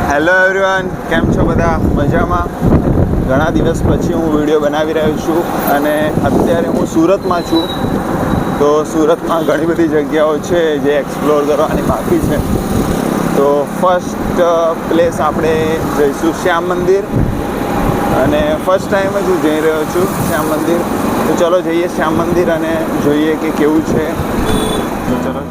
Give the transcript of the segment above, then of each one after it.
Hello everyone, કેમ છો બધા? મજામાં? ઘણા દિવસ પછી હું વિડીયો બનાવી રહ્યો છું અને અત્યારે હું સુરતમાં છું. તો સુરતમાં ઘણી બધી જગ્યાઓ છે જે એક્સપ્લોર કરવાની બાકી છે. તો ફર્સ્ટ પ્લેસ આપણે જઈશું શ્યામ મંદિર, અને ફર્સ્ટ ટાઈમ જ હું જઈ રહ્યો છું શ્યામ મંદિર. તો ચલો જઈએ શ્યામ મંદિર અને જોઈએ કે કેવું છે. તો ચલો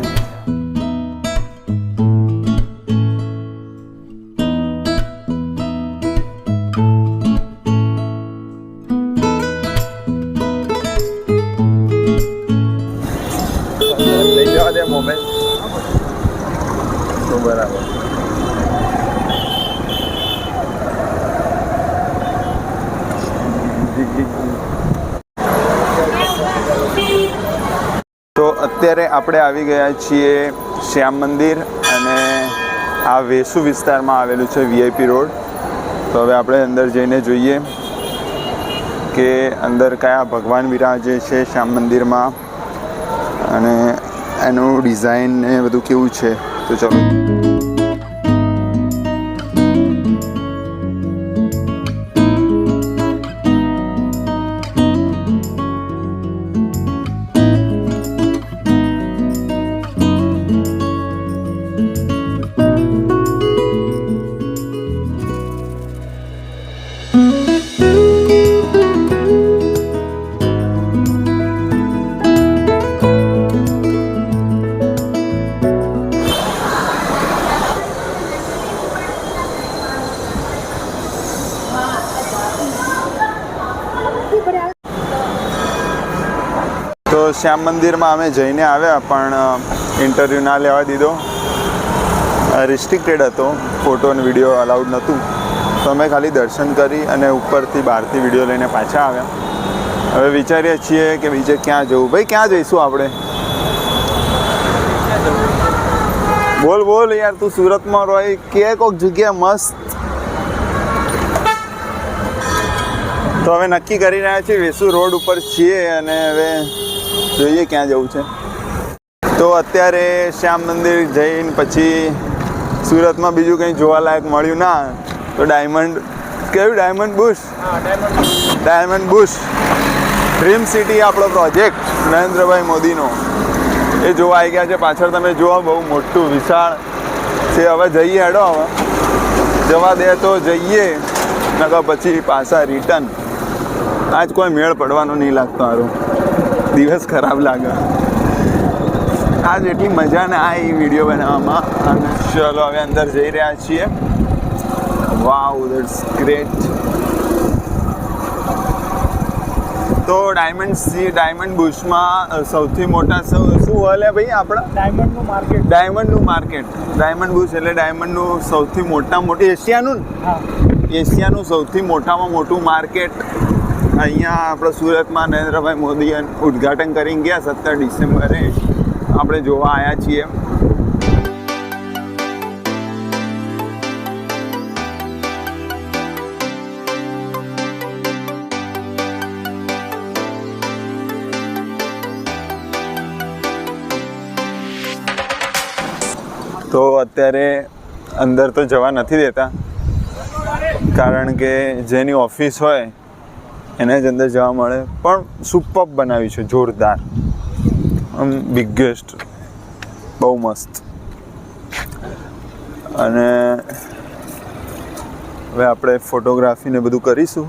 લઈ જવા દે મોબાઈલ. તો બરાબર. તો અત્યારે આપણે આવી ગયા છીએ શ્યામ મંદિર, અને આ વેસુ વિસ્તારમાં આવેલું છે, VIP રોડ. તો હવે આપણે અંદર જઈને જોઈએ કે અંદર કયા ભગવાન બિરાજે છે શ્યામ મંદિરમાં, અને એનું ડિઝાઇન ને બધું કેવું છે. તો ચલો. તો શ્યામ મંદિરમાં અમે જઈને આવ્યા, પણ ઇન્ટરવ્યૂ ના લેવા દીધો. રિસ્ટ્રિક્ટેડ હતો, ફોટો અને વિડીયો અલાઉડ નહોતું. તો અમે ખાલી દર્શન કરી અને ઉપરથી બહારથી વિડીયો લઈને પાછા આવ્યા. હવે વિચારીએ છીએ કે બીજે ક્યાં જવું. ભાઈ, ક્યાં જઈશું આપણે? બોલ બોલ યાર, તું સુરતમાં રહી કે કોઈક જગ્યા મસ્ત. તો હવે નક્કી કરી રહ્યા છીએ, વેસુ રોડ ઉપર છીએ અને હવે જોઈએ ક્યાં જવું છે. તો અત્યારે શ્યામ મંદિર જઈને પછી સુરતમાં બીજું કંઈ જોવાલાયક મળ્યું ના, તો ડાયમંડ બુશ ડ્રીમ સિટી, આપણો પ્રોજેક્ટ નરેન્દ્રભાઈ મોદીનો, એ જોવા આવી ગયા છે. પાછળ તમે જુઓ, બહુ મોટું વિશાળ છે. હવે જઈએ, હેડો. હવે જવા દે તો જઈએ, નકર પછી પાછા રિટર્ન. આજ કોઈ મેળ પડવાનો નહીં લાગતો. સારું, દિવસ ખરાબ લાગે. આજ એટલી મજા ના આવી વિડીયો બનાવવામાં. અને ચલો હવે અંદર જઈ રહ્યા છીએ. વાવ, ધેટ્સ ગ્રેટ. તો ડાયમંડ બુશમાં સૌથી મોટા શું હોય ભાઈ આપણા? ડાયમંડનું માર્કેટ. ડાયમંડ બુશ એટલે ડાયમંડનું સૌથી મોટું એશિયાનું સૌથી મોટામાં મોટું માર્કેટ અહીંયા આપણે સુરતમાં નરેન્દ્રભાઈ મોદી ઉદ્ઘાટન કરી ગયા 17 ડિસેમ્બરે. આપણે જોવા આવ્યા છીએ. તો અત્યારે અંદર તો જવા નથી દેતા, કારણ કે જેની ઓફિસ હોય એને જ અંદર જવા મળે. પણ સુપર્બ બનાવ્યું છે, જોરદાર, બિગેસ્ટ, બહુ મસ્ત. અને હવે આપણે ફોટોગ્રાફી ને બધું કરીશું.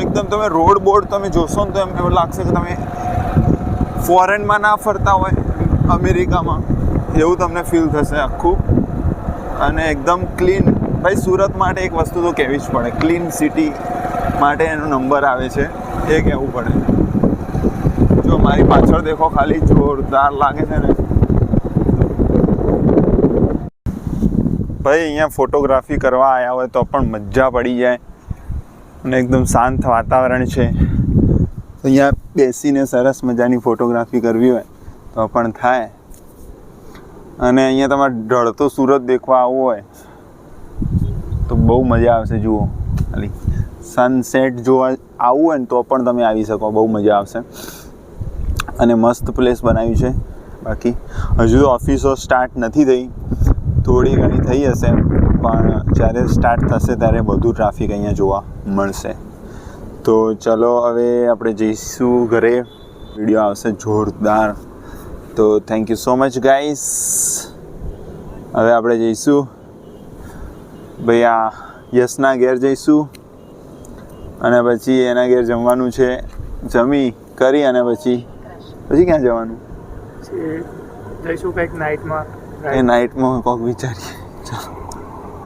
એકદમ તમે રોડ બોર્ડ તમે જોશો ને તો એમ એવું લાગશે કે તમે ફોરેનમાં ના ફરતા હોય, અમેરિકામાં, એવું તમને ફીલ થશે આખું. અને એકદમ ક્લીન. ભાઈ, સુરત માટે એક વસ્તુ તો કહેવી જ પડે, ક્લીન સિટી માટે એનો નંબર આવે છે, એ કહેવું પડે. જો મારી પાછળ દેખો, ખાલી જોરદાર લાગે છે ને ભાઈ. અહીંયા ફોટોગ્રાફી કરવા આવ્યા હોય તો પણ મજા પડી જાય, અને એકદમ શાંત વાતાવરણ છે. અહીંયા બેસીને સરસ મજાની ફોટોગ્રાફી કરવી હોય તો પણ થાય. અને અહીંયા તમારે ઢળતો સુરત દેખવા આવવું હોય તો બહુ મજા આવશે. જુઓ, ખાલી સનસેટ જોવા આવવું હોય ને તો પણ તમે આવી શકો, બહુ મજા આવશે. અને મસ્ત પ્લેસ બનાવ્યું છે. બાકી હજુ તો ઓફિસો સ્ટાર્ટ નથી થઈ, થોડી ઘણી થઈ હશે, પણ જ્યારે સ્ટાર્ટ થશે ત્યારે બધું ટ્રાફિક અહીંયા જોવા મળશે. તો ચલો હવે આપણે જઈશું ઘરે. વિડીયો આવશે જોરદાર. તો thank you so much guys. હવે આપણે જઈશું ભાઈ આ યશના ઘેર જઈશું, અને પછી એના ઘેર જમવાનું છે. જમી કરી અને પછી ક્યાં જવાનું? જઈશું કંઈક નાઇટમાં. એ નાઇટમાં કોક વિચારીએ.